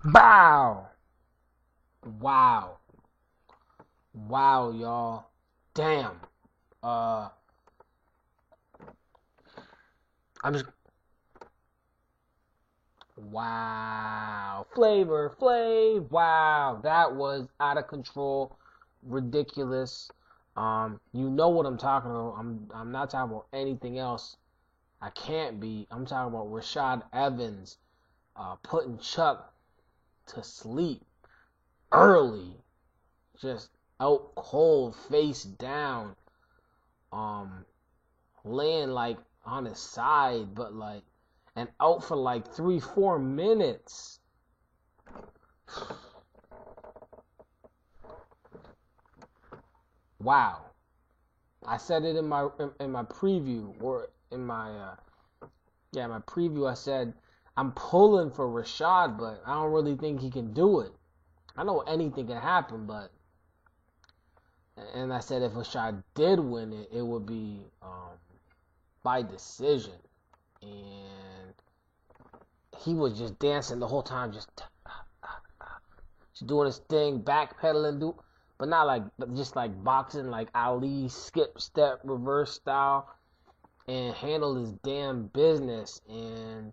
Bow! Wow. Wow, y'all. Damn. Uh, I'm just. Wow. Flavor Flav. Wow. That was out of control. Ridiculous. You know what I'm talking about. I'm not talking about anything else. I can't be. I'm talking about Rashad Evans putting Chuck to sleep early. Just out cold, face down. Um, laying like on his side, but like, and out for like 3-4 minutes. Wow. I said it in my preview or in my my preview. I said I'm pulling for Rashad, but I don't really think he can do it. I know anything can happen, but and I said if Rashad did win it, it would be by decision, and he was just dancing the whole time, just doing his thing, backpedaling, but not like just like boxing, like Ali, skip, step, reverse style, and handle his damn business. And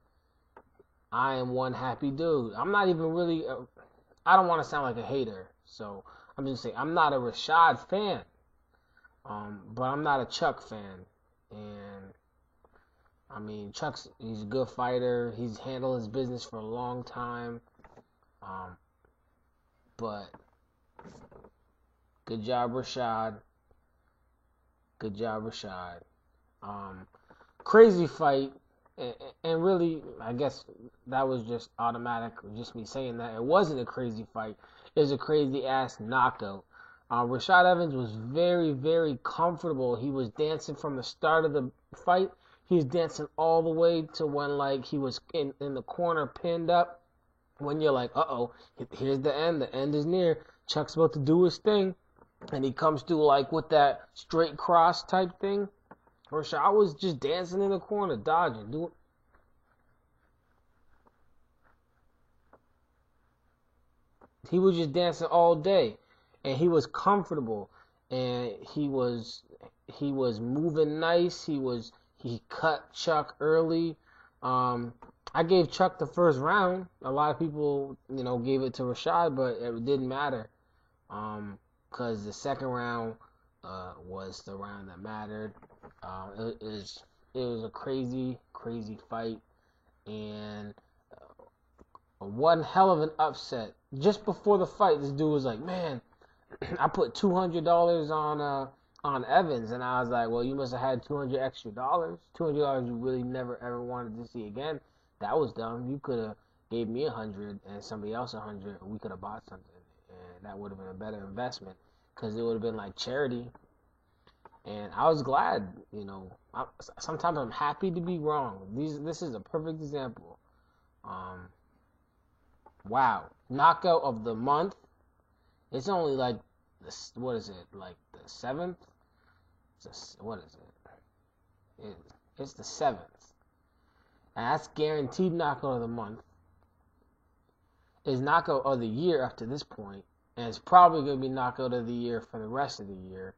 I am one happy dude. I'm not even really. I don't want to sound like a hater, so I'm just saying I'm not a Rashad fan, but I'm not a Chuck fan. And I mean, he's a good fighter. He's handled his business for a long time. Um, but good job, Rashad. Good job, Rashad. Um, Crazy fight, and really, I guess that was just automatic, just me saying that. It wasn't a crazy fight. It was a crazy ass knockout. Rashad Evans was very, very comfortable. He was dancing from the start of the fight. He was dancing all the way to when like he was in the corner pinned up. When you're like, uh-oh, here's the end. The end is near. Chuck's about to do his thing. And he comes through like with that straight cross type thing. Rashad was just dancing in the corner, dodging, doing. He was just dancing all day, and he was comfortable, and he was moving nice. He cut Chuck early. Um, I gave Chuck the first round. A lot of people, gave it to Rashad, but it didn't matter. Because the second round was the round that mattered. It was a crazy, crazy fight, and one hell of an upset. Just before the fight, this dude was like, "Man, I put $200 on Evans," and I was like, "Well, you must have had $200 extra. $200 you really never ever wanted to see again. That was dumb. You could have gave me 100 and somebody else 100, and we could have bought something, and that would have been a better investment because it would have been like charity." And I was glad, sometimes I'm happy to be wrong. This is a perfect example. Um, wow, knockout of the month. It's only like what is it? Like the seventh? What is it's the seventh, and that's guaranteed knockout of the month. Is knockout of the year up to this point, and it's probably going to be knockout of the year for the rest of the year.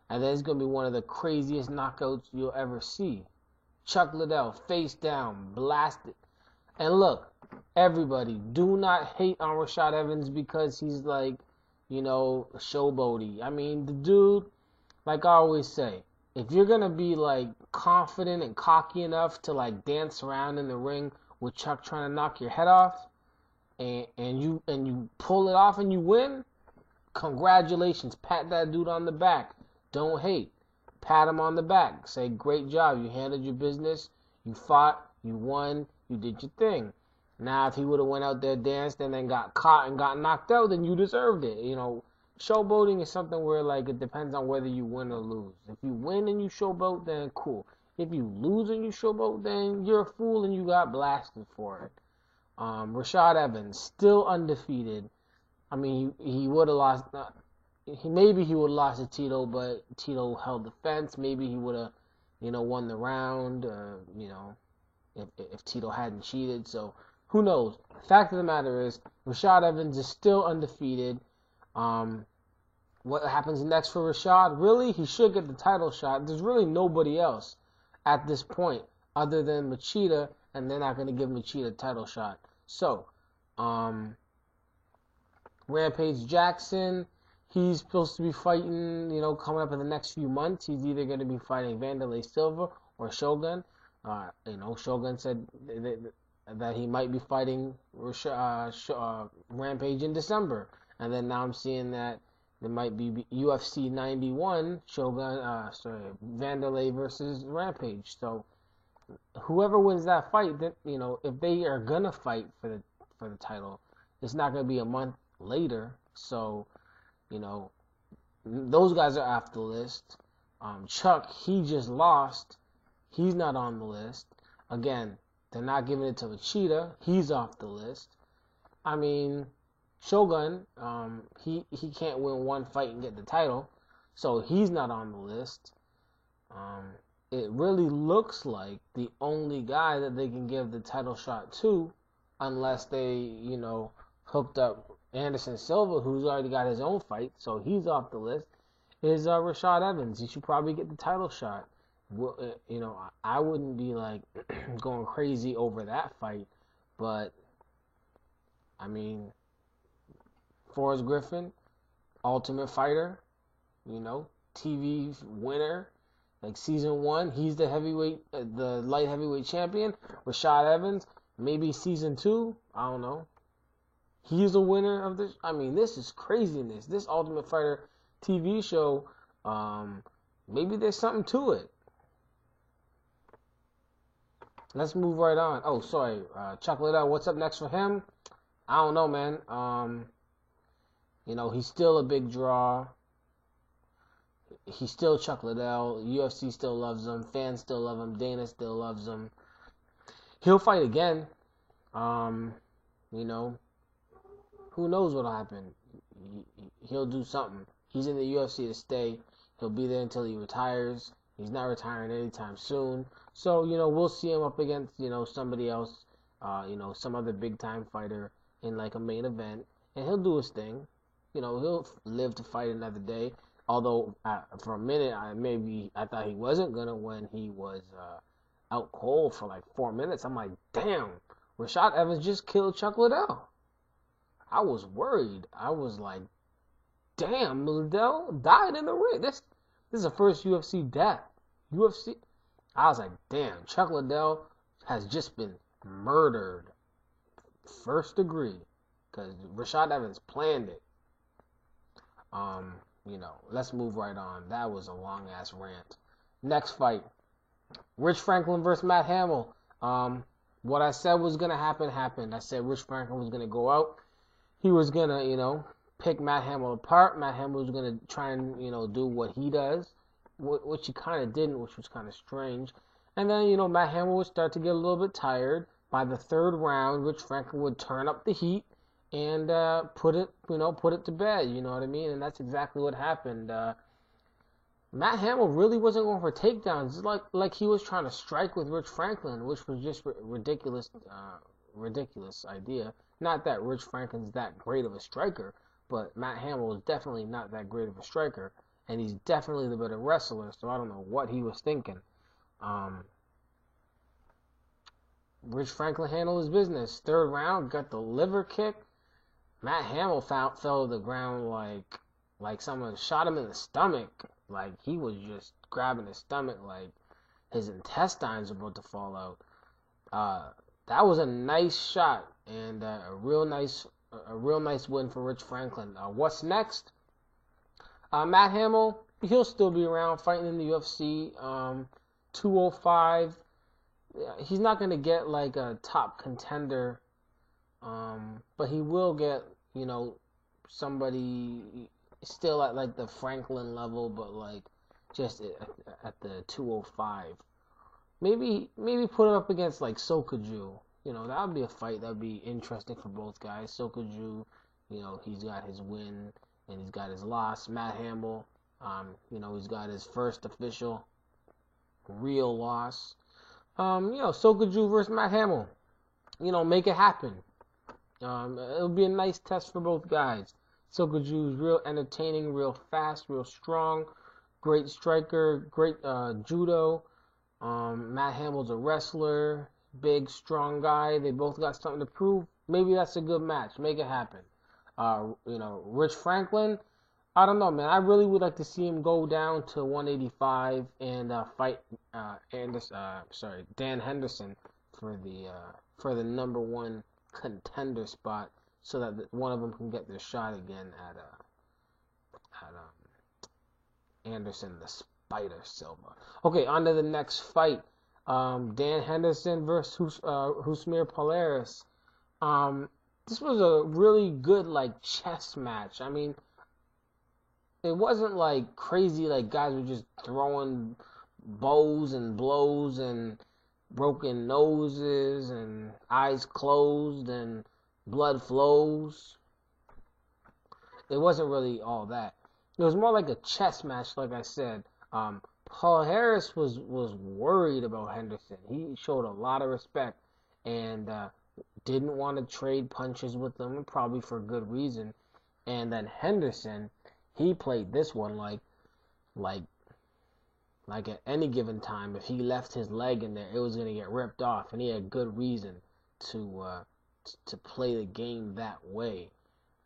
And then it's going to be one of the craziest knockouts you'll ever see. Chuck Liddell, face down, blasted. And look, everybody, do not hate on Rashad Evans because he's like, showboaty. I mean, the dude, like I always say, if you're going to be like confident and cocky enough to like dance around in the ring with Chuck trying to knock your head off, and you pull it off and you win, congratulations. Pat that dude on the back. Don't hate. Pat him on the back. Say, great job. You handled your business. You fought. You won. You did your thing. Now, if he would have went out there, danced, and then got caught and got knocked out, then you deserved it. Showboating is something where, like, it depends on whether you win or lose. If you win and you showboat, then cool. If you lose and you showboat, then you're a fool and you got blasted for it. Rashad Evans, still undefeated. I mean, he would have lost. He would have lost to Tito, but Tito held the fence. Maybe he would have, won the round. If Tito hadn't cheated. So Who knows? Fact of the matter is, Rashad Evans is still undefeated. What happens next for Rashad? Really, he should get the title shot. There's really nobody else at this point other than Machida, and they're not going to give Machida a title shot. So, Rampage Jackson, he's supposed to be fighting, coming up in the next few months. He's either going to be fighting Wanderlei Silva or Shogun. Shogun said that he might be fighting Rampage in December. And then now I'm seeing that there might be UFC 91 Wanderlei versus Rampage. So whoever wins that fight, if they are gonna fight for the title, it's not gonna be a month later. So, those guys are off the list. Chuck, he just lost. He's not on the list. Again, they're not giving it to Machida. He's off the list. I mean, Shogun, he can't win one fight and get the title, so he's not on the list. It really looks like the only guy that they can give the title shot to, unless they, hooked up Anderson Silva, who's already got his own fight, so he's off the list, is Rashad Evans. He should probably get the title shot. I wouldn't be like going crazy over that fight, but I mean, Forrest Griffin, Ultimate Fighter, TV winner, like season 1, he's the light heavyweight champion. Rashad Evans, maybe season 2, I don't know. He's a winner of this. I mean, this is craziness. This Ultimate Fighter TV show, maybe there's something to it. Let's move right on. Oh, sorry, Chuck Liddell, what's up next for him? I don't know, man. He's still a big draw. He's still Chuck Liddell. UFC still loves him. Fans still love him. Dana still loves him. He'll fight again. Who knows what'll happen? He'll do something. He's in the UFC to stay. He'll be there until he retires. He's not retiring anytime soon. So, we'll see him up against, somebody else, some other big-time fighter in, like, a main event. And he'll do his thing. He'll live to fight another day. Although, for a minute, I thought he wasn't going to when he was out cold for, like, 4 minutes. I'm like, damn, Rashad Evans just killed Chuck Liddell. I was worried. I was like, damn, Liddell died in the ring. This is the first UFC death. I was like, damn, Chuck Liddell has just been murdered. First degree. Because Rashad Evans planned it. Let's move right on. That was a long-ass rant. Next fight. Rich Franklin versus Matt Hamill. What I said was going to happen, happened. I said Rich Franklin was going to go out. He was going to, pick Matt Hamill apart. Matt Hamill was going to try and, do what he does, which he kind of didn't, which was kind of strange. And then, Matt Hamill would start to get a little bit tired. By the third round, Rich Franklin would turn up the heat and put it to bed. You know what I mean? And that's exactly what happened. Matt Hamill really wasn't going for takedowns. It's like he was trying to strike with Rich Franklin, which was just ridiculous idea. Not that Rich Franklin's that great of a striker, but Matt Hamill is definitely not that great of a striker, and he's definitely the better wrestler, so I don't know what he was thinking. Rich Franklin handled his business. Third round, got the liver kick. Matt Hamill fell to the ground like someone shot him in the stomach. Like he was just grabbing his stomach like his intestines were about to fall out. That was a nice shot and a real nice win for Rich Franklin. What's next? Matt Hamill, he'll still be around fighting in the UFC. 205. He's not going to get like a top contender, but he will get, somebody still at like the Franklin level, but like just at the 205. Maybe put him up against like Sokoudjou. That would be a fight that would be interesting for both guys. Sokoudjou, he's got his win and he's got his loss. Matt Hamill, he's got his first official real loss. Sokoudjou versus Matt Hamill. make it happen. It'll be a nice test for both guys. Sokoudjou's real entertaining, real fast, real strong, great striker, great judo. Matt Hamill's a wrestler, big, strong guy. They both got something to prove. Maybe that's a good match. Make it happen. Rich Franklin, I don't know, man. I really would like to see him go down to 185 and fight Dan Henderson for the number one contender spot, so that one of them can get their shot again at Anderson the Spider Silva. Okay, on to the next fight. Dan Henderson versus Husmir Polaris. This was a really good chess match. I mean, it wasn't crazy, guys were just throwing bows and blows and broken noses and eyes closed and blood flows. It wasn't really all that. It was more like a chess match, like I said. Paul Harris was worried about Henderson. He showed a lot of respect and didn't want to trade punches with him, probably for good reason. And then Henderson, he played this one like at any given time, if he left his leg in there, it was going to get ripped off, and he had good reason to play the game that way.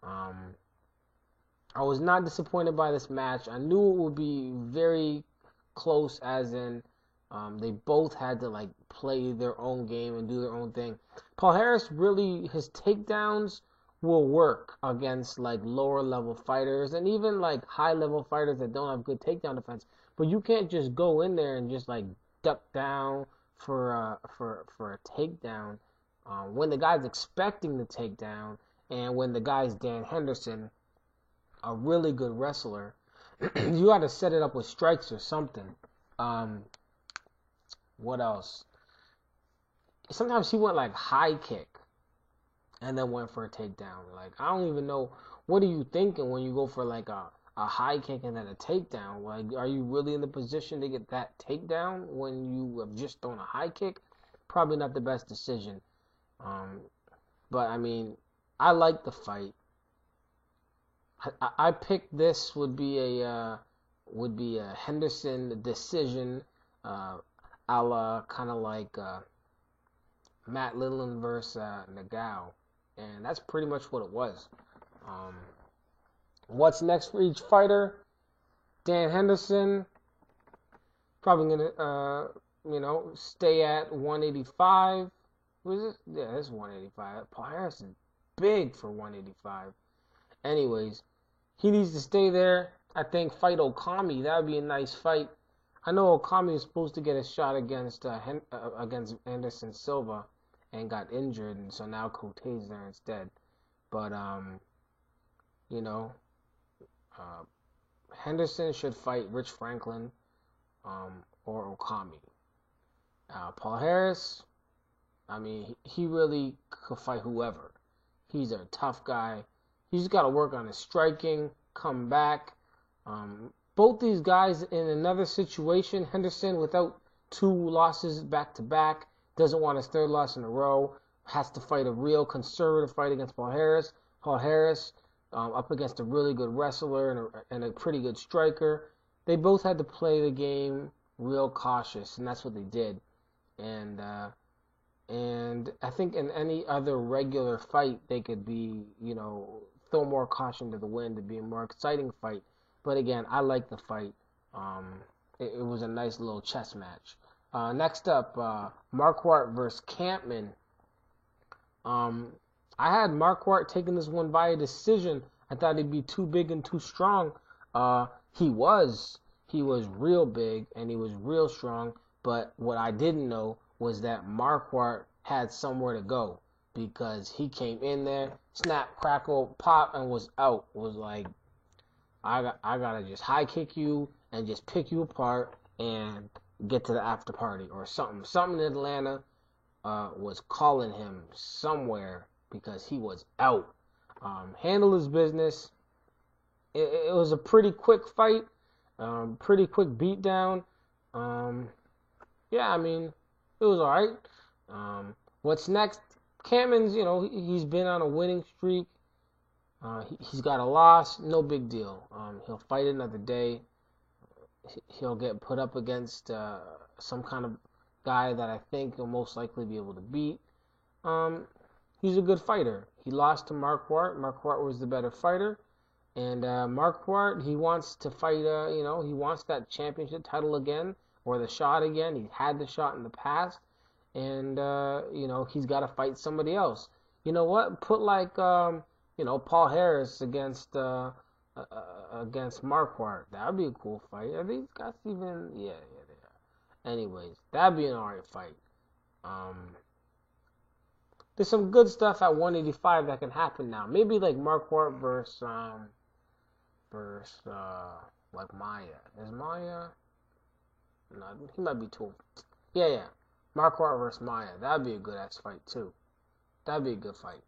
I was not disappointed by this match. I knew it would be very close, as in they both had to play their own game and do their own thing. Paul Harris, really, his takedowns will work against lower level fighters and even high level fighters that don't have good takedown defense. But you can't just go in there and just duck down for a takedown when the guy's expecting the takedown, and when the guy's Dan Henderson, a really good wrestler. You got to set it up with strikes or something. What else? Sometimes he went high kick and then went for a takedown. I don't even know, what are you thinking when you go for a high kick and then a takedown? Are you really in the position to get that takedown when you have just thrown a high kick? Probably not the best decision. But I mean, I like the fight. I picked this would be a Henderson decision, a la kind of Matt Lindland versus Nagao, and that's pretty much what it was. What's next for each fighter? Dan Henderson probably gonna stay at 185. What is it? Yeah, it's 185. Paul Harris is big for 185. Anyways, he needs to stay there. I think fight Okami. That would be a nice fight. I know Okami was supposed to get a shot against Anderson Silva and got injured, and so now Cote's there instead. But Henderson should fight Rich Franklin or Okami. Paul Harris, I mean, he really could fight whoever. He's a tough guy. He's got to work on his striking, come back. Both these guys in another situation, Henderson without 2 losses back to back, doesn't want his 3rd loss in a row, has to fight a real conservative fight against Paul Harris. Paul Harris up against a really good wrestler and a pretty good striker. They both had to play the game real cautious, and that's what they did. And I think in any other regular fight, they could be, throw more caution to the wind to be a more exciting fight. But again, I like the fight. It was a nice little chess match. Next up, Marquardt versus Kampmann. I had Marquardt taking this one by a decision. I thought he'd be too big and too strong. He was real big and he was real strong. But what I didn't know was that Marquardt had somewhere to go, because he came in there, snap, crackle, pop, and was out. Was like, I gotta just high kick you and just pick you apart and get to the after party or something. Something in Atlanta was calling him somewhere, because he was out. Handled his business. It was a pretty quick fight, pretty quick beatdown. Yeah, I mean, it was alright. What's next? Kamman's, he's been on a winning streak. He's got a loss, no big deal. He'll fight another day. He'll get put up against some kind of guy that I think he'll most likely be able to beat. He's a good fighter. He lost to Marquardt. Marquardt was the better fighter. And Marquardt, he wants to fight, he wants that championship title again, or the shot again. He's had the shot in the past. And, he's got to fight somebody else. You know what? Put Paul Harris against Marquardt. That would be a cool fight. Are these guys even? Yeah, they are. Anyways, that'd be an alright fight. There's some good stuff at 185 that can happen now. Maybe like Marquardt versus like Maia. Is Maia? No, he might be too. Yeah. Marquardt versus Maia. That'd be a good ass fight too. That'd be a good fight.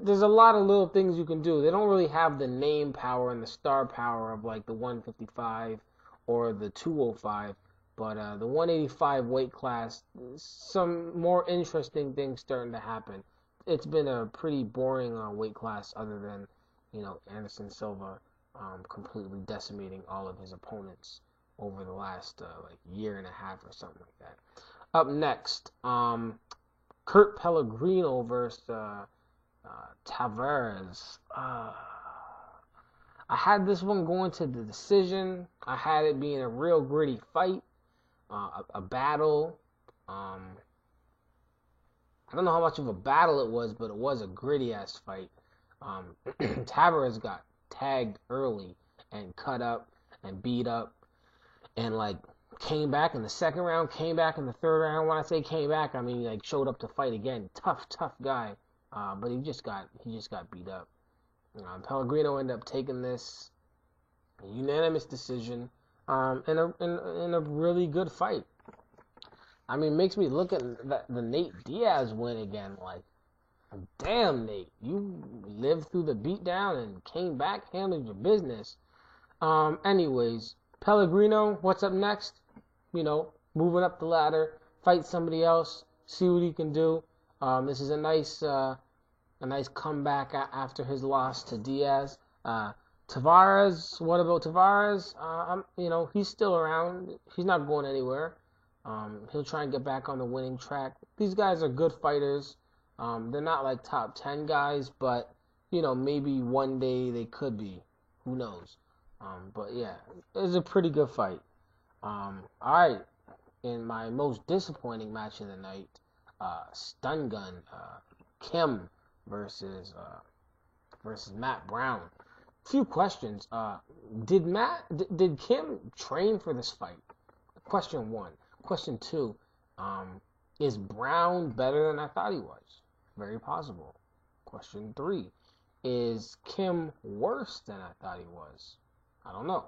There's a lot of little things you can do. They don't really have the name power and the star power of like the 155 or the 205, but the 185 weight class, some more interesting things starting to happen. It's been a pretty boring weight class, other than Anderson Silva completely decimating all of his opponents over the last year and a half or something like that. Up next, Kurt Pellegrino versus Tavares. I had this one going to the decision. I had it being a real gritty fight, a battle. I don't know how much of a battle it was, but it was a gritty ass fight. Tavares got tagged early and cut up and beat up, and came back in the second round, came back in the third round. When I say came back, I mean showed up to fight again. Tough guy. But he just got beat up. Pellegrino ended up taking this unanimous decision in a really good fight. I mean, it makes me look at the Nate Diaz win again. Like, damn, Nate, you lived through the beatdown and came back, handled your business. Anyways, Pellegrino, what's up next? Moving up the ladder, fight somebody else, see what he can do. This is a nice comeback after his loss to Diaz. Tavares, what about Tavares? He's still around. He's not going anywhere. He'll try and get back on the winning track. These guys are good fighters. They're not like top 10 guys, but maybe one day they could be. Who knows? But yeah, it was a pretty good fight. All right, in my most disappointing match of the night, Stun Gun, Kim versus Matt Brown. Few questions. Did Kim train for this fight? Question 1. Question 2. Is Brown better than I thought he was? Very possible. Question 3. Is Kim worse than I thought he was? I don't know.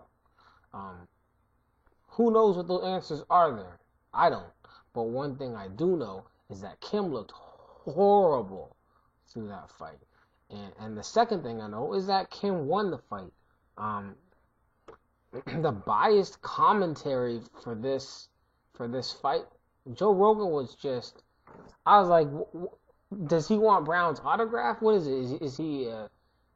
Who knows what those answers are there? I don't. But one thing I do know is that Kim looked horrible through that fight. And the second thing I know is that Kim won the fight. The biased commentary for this fight, Joe Rogan was just, I was like, does he want Brown's autograph? What is it? Is he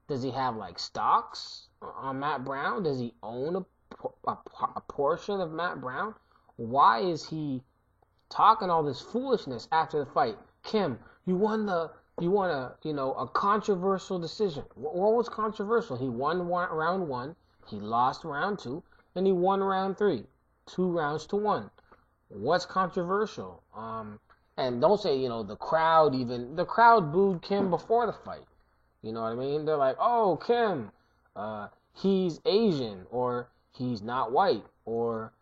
does he have stocks on Matt Brown? Does he own a portion of Matt Brown? Why is he talking all this foolishness after the fight? Kim, you won a controversial decision. What was controversial? He won round 1, he lost round 2, and he won round 3. 2 rounds to 1. What's controversial? And don't say, the crowd booed Kim before the fight. You know what I mean? They're like, oh, Kim, he's Asian, or he's not white, or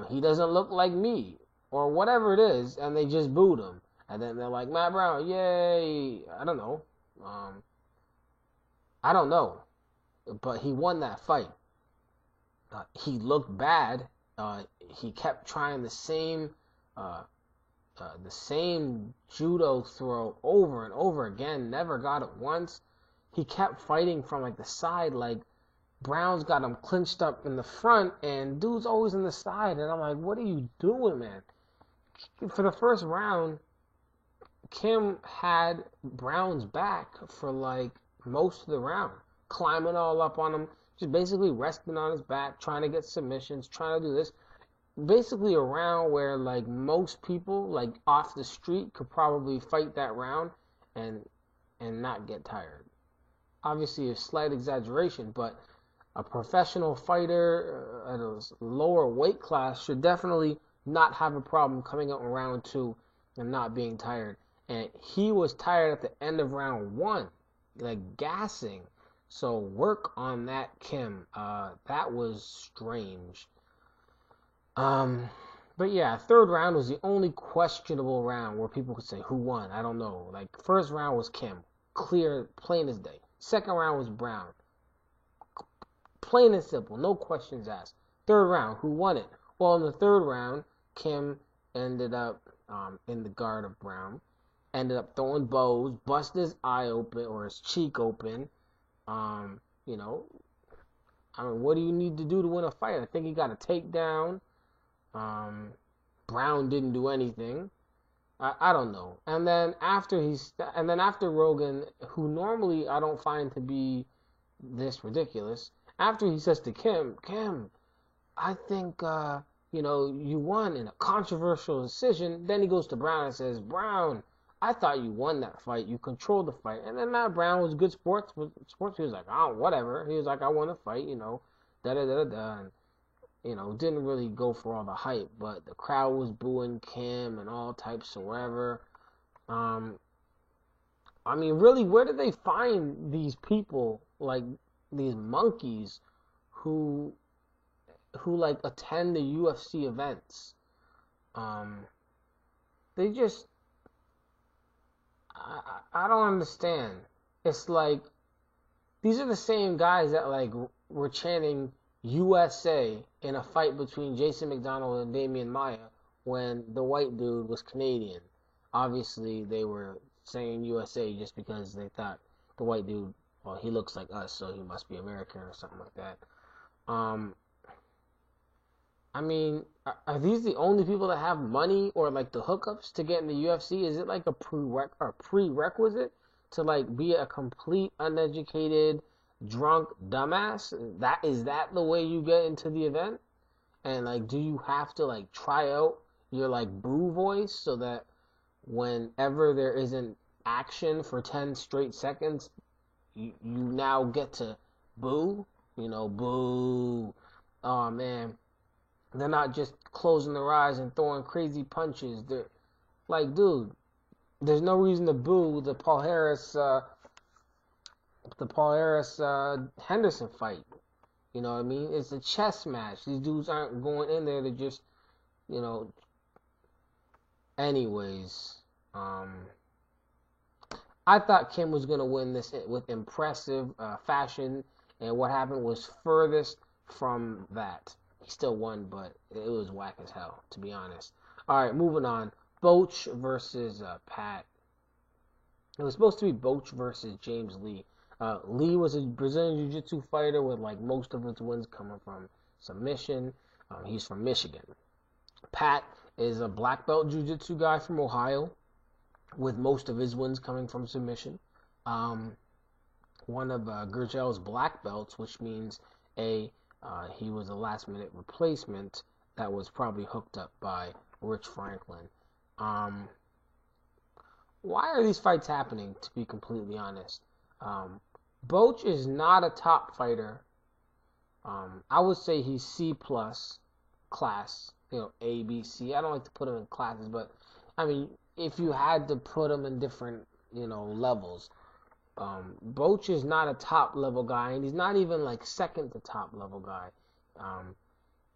he doesn't look like me, or whatever it is, and they just booed him. And then they're like, Matt Brown, yay. I don't know. But he won that fight. He looked bad. He kept trying the same judo throw over and over again. Never got it once. He kept fighting from the side. Brown's got him clinched up in the front, and dude's always in the side. And I'm like, what are you doing, man? For the first round, Kim had Brown's back for like most of the round, climbing all up on him, just basically resting on his back, trying to get submissions, trying to do this. Basically a round where like most people like off the street could probably fight that round and not get tired. Obviously a slight exaggeration, but a professional fighter at a lower weight class should definitely not have a problem coming up in round two and not being tired. And he was tired at the end of round one, like gassing. So work on that, Kim. That was strange. But yeah, third round was the only questionable round where people could say who won. I don't know. Like first round was Kim, clear, plain as day. Second round was Brown, plain and simple, no questions asked. Third round, who won it? Well, in the third round, Kim ended up in the guard of Brown, ended up throwing bows, busted his eye open or his cheek open. You know, I mean, what do you need to do to win a fight? I think he got a takedown. Brown didn't do anything. I don't know. And then after Rogan, who normally I don't find to be this ridiculous, after he says to Kim, I think you won in a controversial decision. Then he goes to Brown and says, Brown, I thought you won that fight. You controlled the fight. And then Matt Brown was good sports. He was like, oh, whatever. He was like, I won the fight, da da da da. And, didn't really go for all the hype, but the crowd was booing Kim and all types of whatever. I mean, really, where did they find these people, like these monkeys, who like attend the UFC events? They just, I don't understand. It's like these are the same guys that like were chanting USA in a fight between Jason McDonald and Damian Maia when the white dude was Canadian. Obviously, they were saying USA just because they thought the white dude, well, he looks like us, so he must be American or something like that. I mean, are these the only people that have money or like the hookups to get in the UFC? Is it like a prerequisite to like be a complete uneducated drunk dumbass? Is that the way you get into the event? And like, do you have to like try out your like boo voice so that whenever there isn't action for 10 straight seconds, you now get to boo? Boo. Oh man, they're not just closing their eyes and throwing crazy punches. They're like, dude, there's no reason to boo the Paul Harris Henderson fight. You know what I mean? It's a chess match. These dudes aren't going in there to just, anyways. I thought Kim was going to win this with impressive fashion, and what happened was furthest from that. He still won, but it was whack as hell, to be honest. All right, moving on. Boetsch versus Pat. It was supposed to be Boetsch versus James Lee. Lee was a Brazilian Jiu-Jitsu fighter with like most of his wins coming from submission. He's from Michigan. Pat is a black belt Jiu-Jitsu guy from Ohio with most of his wins coming from submission. One of Gurgel's black belts, which means he was a last-minute replacement that was probably hooked up by Rich Franklin. Why are these fights happening, to be completely honest? Boetsch is not a top fighter. I would say he's C plus class, A, B, C. I don't like to put him in classes, but I mean, if you had to put him in different, levels, Boetsch is not a top level guy, and he's not even like second to top level guy.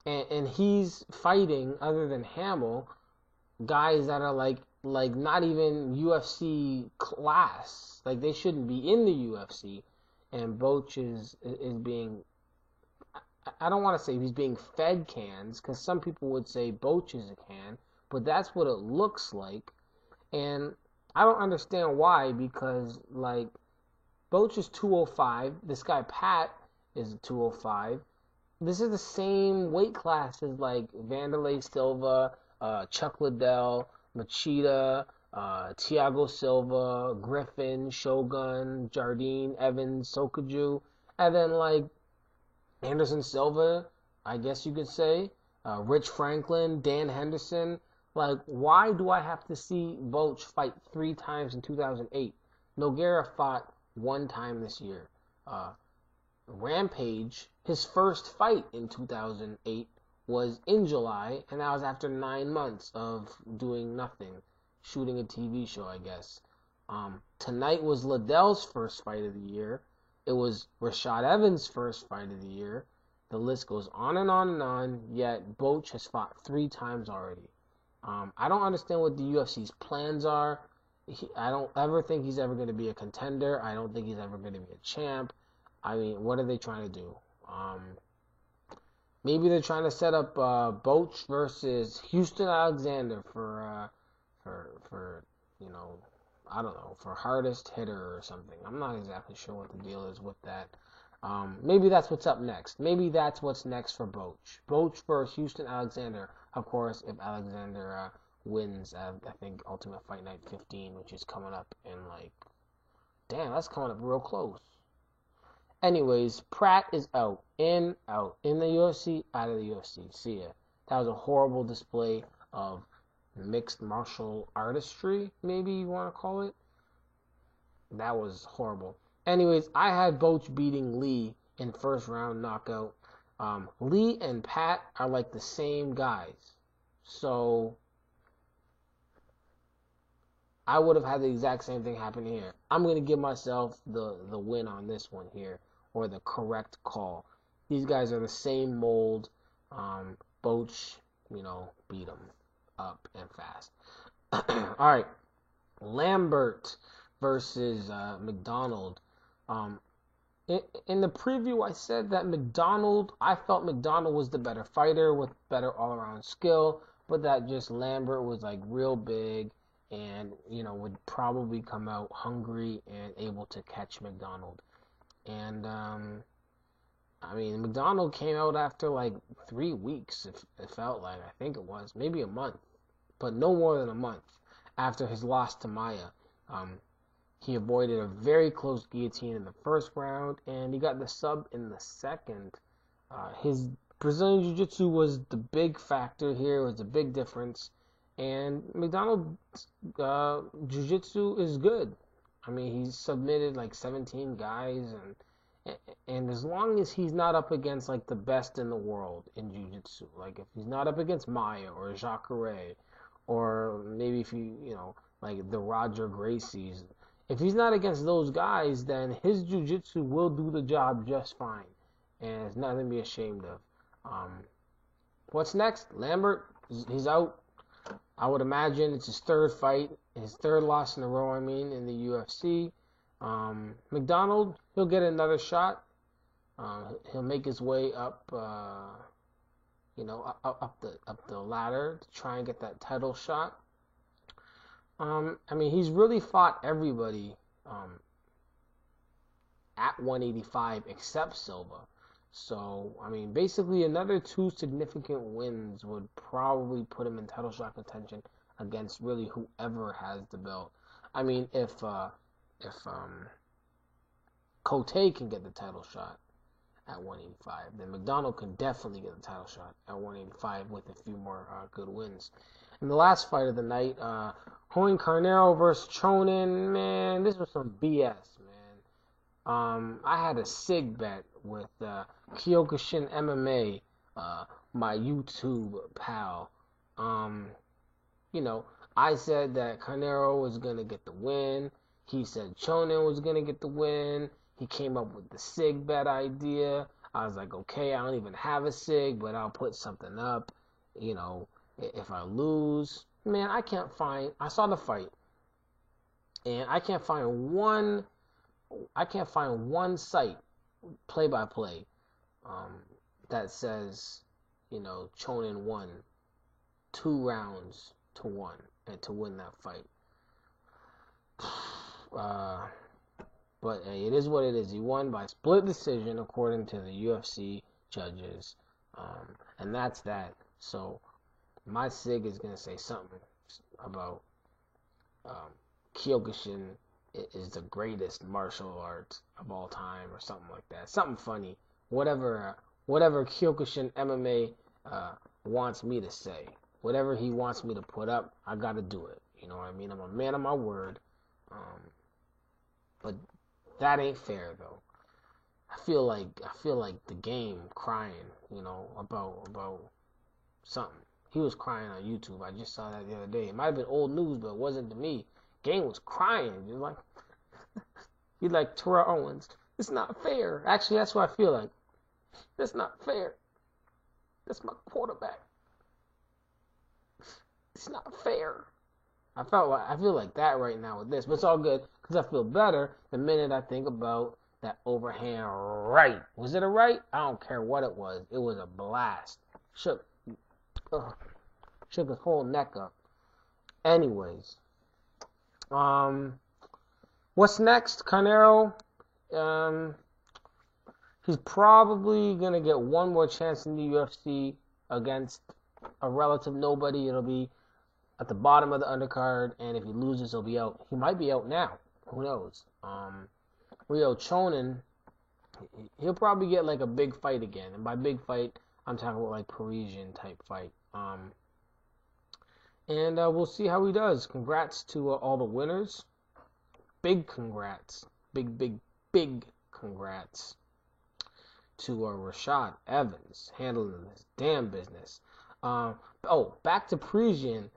And he's fighting, other than Hamill, guys that are like not even UFC class. Like they shouldn't be in the UFC. And Boetsch is being, I don't want to say he's being fed cans, because some people would say Boetsch is a can, but that's what it looks like. And I don't understand why, because like Boetsch is 205. This guy Pat is 205. This is the same weight class as like Vanderlei Silva, Chuck Liddell, Machida, Thiago Silva, Griffin, Shogun, Jardine, Evans, Sokoju, and then like Anderson Silva, I guess you could say, Rich Franklin, Dan Henderson. Like, why do I have to see Boch fight 3 times in 2008? Nogueira fought 1 time this year. Rampage, his first fight in 2008 was in July, and that was after 9 months of doing nothing, shooting a TV show, I guess. Tonight was Liddell's first fight of the year. It was Rashad Evans' first fight of the year. The list goes on and on and on, yet Boch has fought 3 times already. I don't understand what the UFC's plans are. I don't ever think he's ever going to be a contender. I don't think he's ever going to be a champ. I mean, what are they trying to do? Maybe they're trying to set up Boch versus Houston Alexander for you know, I don't know, for hardest hitter or something. I'm not exactly sure what the deal is with that. Maybe that's what's up next. Maybe that's what's next for Boch. Boch versus Houston Alexander. Of course, if Alexander wins, I think Ultimate Fight Night 15, which is coming up in like, damn, that's coming up real close. Anyways, Pratt is out. In the UFC, out of the UFC. See ya. That was a horrible display of mixed martial artistry, maybe you want to call it. That was horrible. Anyways, I had Boch beating Lee in first round knockout. Lee and Pat are like the same guys. So I would have had the exact same thing happen here. I'm going to give myself the win on this one here, or the correct call. These guys are the same mold. Boch, beat them up and fast. All right. Lambert versus McDonald. In the preview, I said that I felt McDonald was the better fighter with better all-around skill, but that just Lambert was like real big and, would probably come out hungry and able to catch McDonald. And, McDonald came out after like 3 weeks, it felt like. I think it was. Maybe a month. But no more than a month after his loss to Maia. He avoided a very close guillotine in the first round, and he got the sub in the second. His Brazilian Jiu-Jitsu was the big factor here, was the big difference. And McDonald's Jiu-Jitsu is good. I mean, he's submitted like 17 guys, and as long as he's not up against like the best in the world in Jiu-Jitsu, like if he's not up against Maia or Jacare, or maybe if like the Roger Gracies, if he's not against those guys, then his Jiu-Jitsu will do the job just fine, and it's nothing to be ashamed of. What's next? Lambert, he's out. I would imagine it's his third fight, his third loss in a row, in the UFC. McDonald, he'll get another shot. He'll make his way up, up the ladder to try and get that title shot. He's really fought everybody at 185 except Silva. So, basically another 2 significant wins would probably put him in title shot contention against really whoever has the belt. If Cote can get the title shot at 185, then McDonald can definitely get the title shot at 185 with a few more good wins. And the last fight of the night, Rony Carneiro versus Chonin. Man, this was some BS, man. I had a SIG bet with Kyokushin MMA, my YouTube pal. I said that Carneiro was going to get the win. He said Chonin was going to get the win. He came up with the SIG bet idea. I was like, okay, I don't even have a SIG, but I'll put something up, if I lose. Man, I saw the fight, and I can't find one site, play-by-play, that says, Chonin won 2 rounds to 1 and to win that fight. But hey, it is what it is. He won by split decision according to the UFC judges, and that's that. So my SIG is gonna say something about Kyokushin is the greatest martial art of all time, or something like that. Something funny. Whatever Kyokushin MMA wants me to say. Whatever he wants me to put up, I gotta do it. You know what I mean? I'm a man of my word. But that ain't fair though. I feel like the game crying, about something. He was crying on YouTube. I just saw that the other day. It might have been old news, but it wasn't to me. Game was crying. He's like Terrell Owens. It's not fair. Actually, that's what I feel like. That's not fair. That's my quarterback. It's not fair. I feel like that right now with this, but it's all good because I feel better the minute I think about that overhand right. Was it a right? I don't care what it was. It was a blast. Shook his whole neck up. Anyways, what's next? Canelo, he's probably gonna get one more chance in the UFC against a relative nobody. It'll be at the bottom of the undercard, and if he loses, he'll be out. He might be out now. Who knows? Rio Chonin, he'll probably get like a big fight again, and by big fight, I'm talking about like Parisian type fight. And we'll see how he does. Congrats to all the winners. Big congrats. Big congrats to Rashad Evans handling this damn business. Back to Parisian.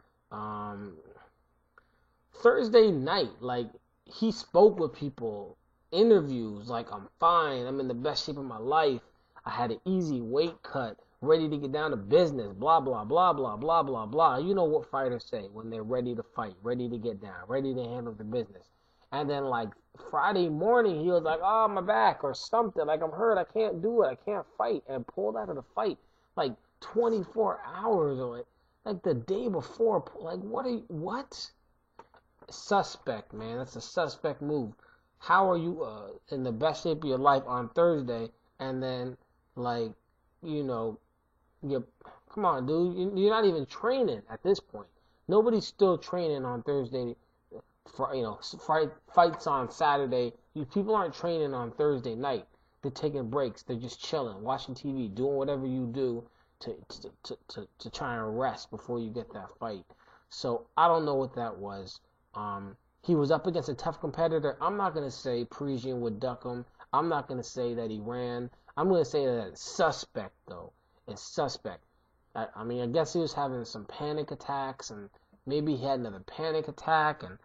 Thursday night, like, he spoke with people, interviews, like, I'm fine, I'm in the best shape of my life, I had an easy weight cut, ready to get down to business, blah, blah, blah, blah, blah, blah, blah. You know what fighters say when they're ready to fight, ready to get down, ready to handle the business. And then, like, Friday morning, he was like, oh, my back, or something, like, I'm hurt, I can't do it, I can't fight, and pulled out of the fight, like, 24 hours, or like the day before. Like, what? Suspect, man. That's a suspect move. How are you in the best shape of your life on Thursday, and then, like, come on, dude. You're not even training at this point. Nobody's still training on Thursday. Fights on Saturday. People aren't training on Thursday night. They're taking breaks. They're just chilling, watching TV, doing whatever you do to try and rest before you get that fight. So I don't know what that was. He was up against a tough competitor. I'm not going to say Parisian would duck him. I'm not going to say that he ran. I'm going to say that it's suspect, though. It's suspect. I mean, I guess he was having some panic attacks, and maybe he had another panic attack, and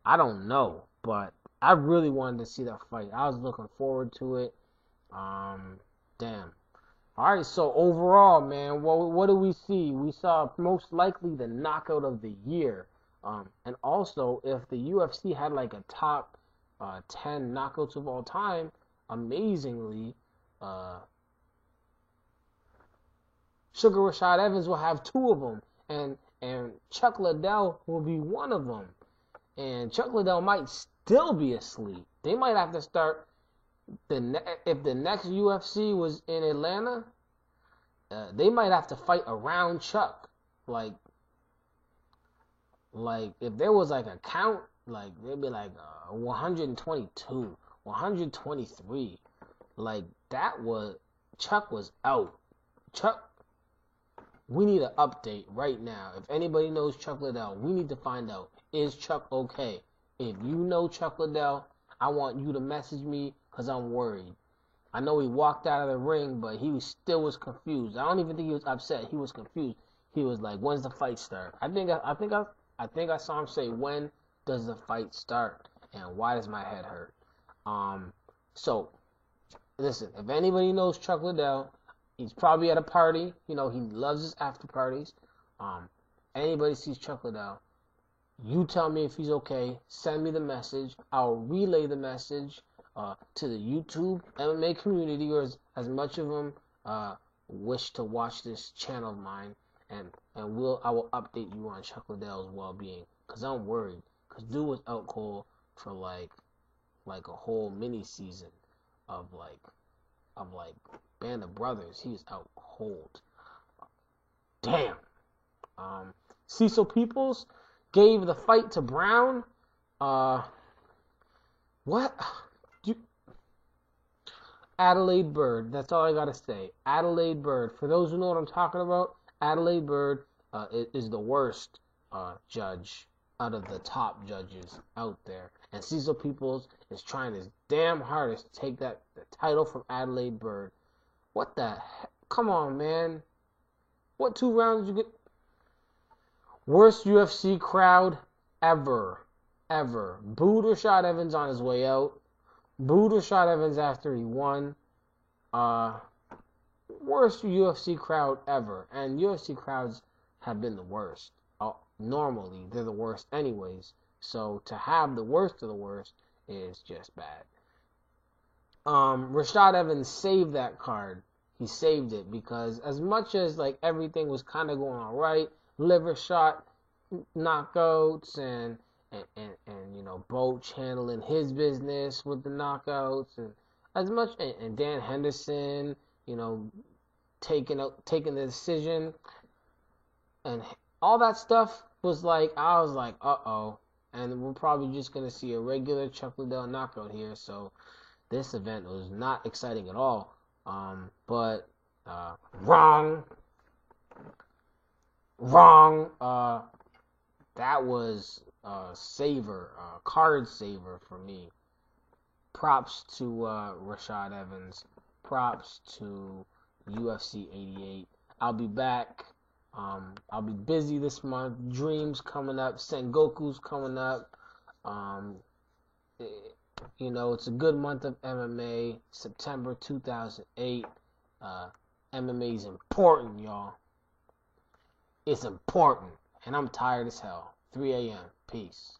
I don't know. But I really wanted to see that fight. I was looking forward to it. Damn. All right, so overall, man, what do we see? We saw most likely the knockout of the year. And also, if the UFC had like a top 10 knockouts of all time, amazingly, Sugar Rashad Evans will have 2 of them, and Chuck Liddell will be 1 of them. And Chuck Liddell might still be asleep. They might have to start if the next UFC was in Atlanta, they might have to fight around Chuck. Like if there was like a count, like they'd be like 122, 123. Like Chuck was out. Chuck, we need an update right now. If anybody knows Chuck Liddell, we need to find out, is Chuck okay? If you know Chuck Liddell, I want you to message me, because I'm worried. I know he walked out of the ring, but he still was confused. I don't even think he was upset. He was confused. He was like, "When's the fight start?" I think I saw him say, "When does the fight start? And why does my head hurt?" So listen, if anybody knows Chuck Liddell, he's probably at a party. He loves his after parties. Anybody sees Chuck Liddell, you tell me if he's okay. Send me the message. I'll relay the message to the YouTube MMA community, or as much of them wish to watch this channel of mine, and I will update you on Chuck Liddell's well-being, because I'm worried, because dude was out cold for like a whole mini season of Band of Brothers. He was out cold. Damn. Cecil Peoples gave the fight to Brown. Uh, what? Do, Adelaide Bird. That's all I gotta say. Adelaide Bird. For those who know what I'm talking about, Adelaide Bird is the worst judge out of the top judges out there. And Cecil Peoples is trying his damn hardest to take the title from Adelaide Bird. What the heck? Come on, man. What 2 rounds did you get? Worst UFC crowd ever. Ever. Booed Rashad Evans on his way out. Booed Rashad Evans after he won. Worst UFC crowd ever. And UFC crowds have been the worst. Normally, they're the worst anyways. So to have the worst of the worst is just bad. Rashad Evans saved that card. He saved it because as much as like everything was kind of going all right, liver shot knockouts and you know Boach handling his business with the knockouts and as much and Dan Henderson, you know, taking the decision and all that stuff was like I was like uh-oh, and we're probably just gonna see a regular Chuck Liddell knockout here. So this event was not exciting at all. But wrong. That was card saver for me. Props to Rashad Evans. Props to UFC 88. I'll be back. I'll be busy this month. Dreams coming up. Sengoku's coming up. You know, it's a good month of MMA. September 2008. MMA is important, y'all. It's important. And I'm tired as hell. 3 a.m. Peace.